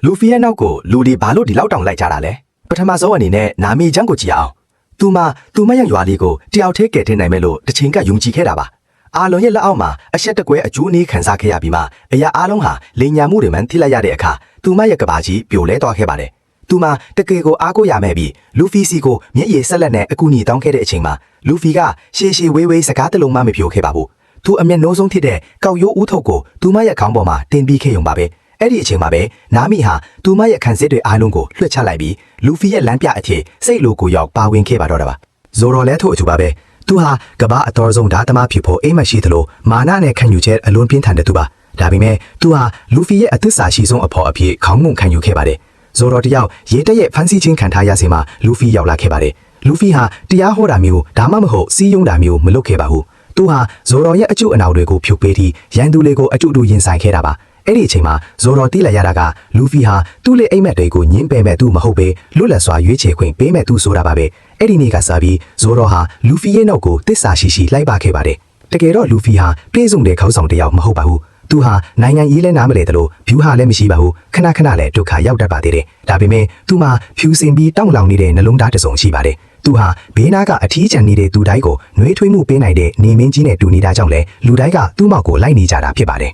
လူဖီရဲ့နောက်ကိုလူဒီဘာလို့ဒီလောက်တောင်လိုက်ကြတာလဲပထမဆုံးအနေနဲ့နာမည်ချမ်းကိုကြည့်အောင်သူမရဲ့ရွာလေးကိုတယောက်တည်းကယ်တင်နိုင်မယ်လို့တချိန်ကယုံကြည်ခဲ့တာပါအားလုံးရဲ့လက်အောက်မှာအဆက်တကွဲအကျိုးနည်းခံစားခဲ့ရပြီးမှအရာအားလုံးဟာလိန်ညာမှုတွေမှထိလိုက်ရတဲ့အခါသူမရဲ့ကဘာကြီးပြိုလဲသွားခဲ့ပါတယ်သူမတကယ်ကိုအားကိုးရမယ်ပြီးလူဖီစီကိုမျက်ရည်ဆက်လက်နဲ့အကူအညီတောင်းခဲ့တဲ့အချိန်မှာလူဖီကရှေးဝေးစကားတလုံးမှမပြောခဲ့ပါဘူးသူအမျက်နှိုးဆုံးဖြစ်တဲ့ကောက်ရိုးဦးထုတ်ကိုသူမရဲ့ခေါင်းပေါ်မှာတင်ပြီးခဲ့ရုံပါပဲအဲ့ဒီအချိန်မှာပဲနာမီဟာသူမရဲ့ခံစစ်တွေအားလုံးကိုလွှတ်ချလိုက်ပြီးလူဖီရဲ့လမ်းပြအဖြစ်စိတ်လိုကိုရောက်ပါဝင်ခဲ့ပါတော့တာပါဇိုရော်လဲထို့အတူပါပဲသူဟာကဘာအတော်ဆုံးဓာတ်သမားဖြစ်ဖို့အိမ်မရှိသလိုမာနနဲ့ခံယူချက်အလွန်ပြင်းထန်တဲ့သူပါဒါပေမဲ့သူဟာလူဖီရဲ့အသစ္စာရှိဆုံးအဖို့အဖြစ်ခေါင်းငုံခံယူခဲ့ပါတယ်ဇိုရော်တယောက်ရေတက်ရဲ့ဖန်ဆီးချင်းခံထားရစင်မှာလူဖီရောက်လာခဲ့ပါတယ်လူဖီဟာတရားဟောတာမျိုးဒါမှမဟုတ်စီးယုံတာမျိုးမလုပ်ခဲ့ပါဘူးသူဟာဇိုရော်ရဲ့အကျုပ်အနောက်တွေကိုဖြုတ်ပေးပြီးရန်သူလေးကိုအကျုပ်တူရင်ဆိုင်ခဲ့တာပါအဲ့ဒီအချိန်မှာဇိုရော်တိလိုက်ရတာကလူဖီဟာသူ့လေအိမ်မက်တွေကိုညှင်းပယ်မဲ့သူမဟုတ်ပဲလွတ်လပ်စွာရွေးချယ်ခွင့်ပေးမဲ့သူဆိုတာပါပဲအဲ့ဒီနေ့ကစပြီးဇိုရော်ဟာလူဖီရဲ့နောက်ကိုတစ္ဆာရှိလိုက်ပါခဲ့ပါတယ်တကယ်တော့လူဖီဟာပြေဆုံးတဲ့ခေါင်းဆောင်တစ်ယောက်မဟုတ်ပါဘူးသူဟာနိုင်ငံရေးလဲနားမလဲတယ်လို့ဖြူဟာလည်းမရှိပါဘူးခဏလည်းဒုက္ခရောက်တတ်ပါသေးတယ်ဒါပေမဲ့သူမှာဖြူစင်ပြီးတောင့်လောင်နေတဲ့နှလုံးသားတစ်စုံရှိပါတယ်သူဟာဘေးနားကအထီးကျန်နေတဲ့သူတိုင်းကိုနှွေးထွေးမှုပေးနိုင်တဲ့နေမင်းကြီးနဲ့တူနေတာကြောင့်လဲလူတိုင်းကသူ့မောက်ကိုလိုက်နေကြတာဖြစ်ပါတယ်